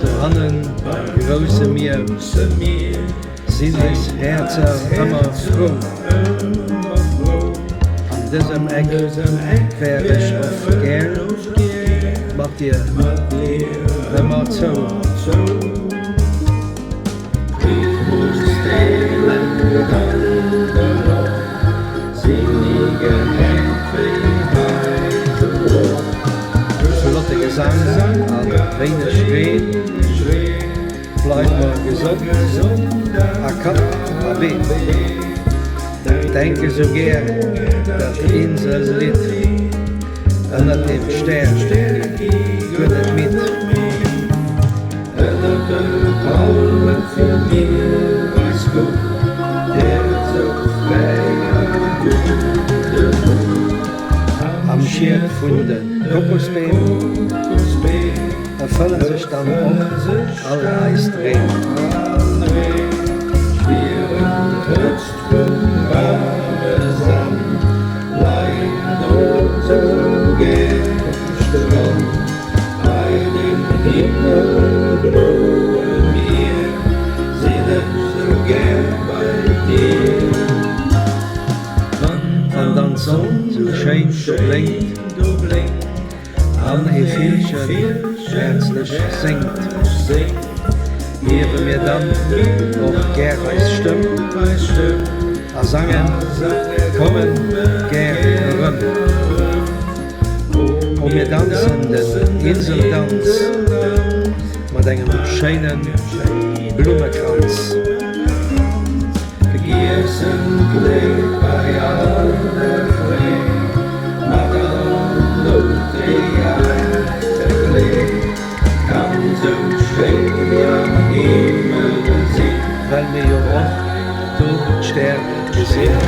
Dohanne beim grousse Mier sinn als Häerzer ëmmer frou. An dësem wärech of geer mat Dir ëmmerzou. Rhythmus stelen dann der Loft, sinnige geheit oder. Flotte Gesang an wéineg Reen, bleiwe gesond, Kapp, beim. Denke so gier, dat Insel lit, Ënnert de Stär, gënnet mit. Ënnert de Palmen für Mier weiß gut, der so Am Gier vun den Kokosbeem erfüllen sich dann auch alle Eisdrehen. Leit oder Gesang, bei dem Himmel drohen wir, sinnen so gern bei dir. An Danzen, so schön du blinkt, an Vielchen herzlich singt. Gebe mir dann noch geer als Stimme, sangen, kommen, geer herum. Wir tanzen den Inseldanz mit einem schönen Blumenkranz. Vergessen Glück bei aller Freude, macht Loft kann so schön ja Himmel sehen, weil wir ja oft durch Stär gesehen.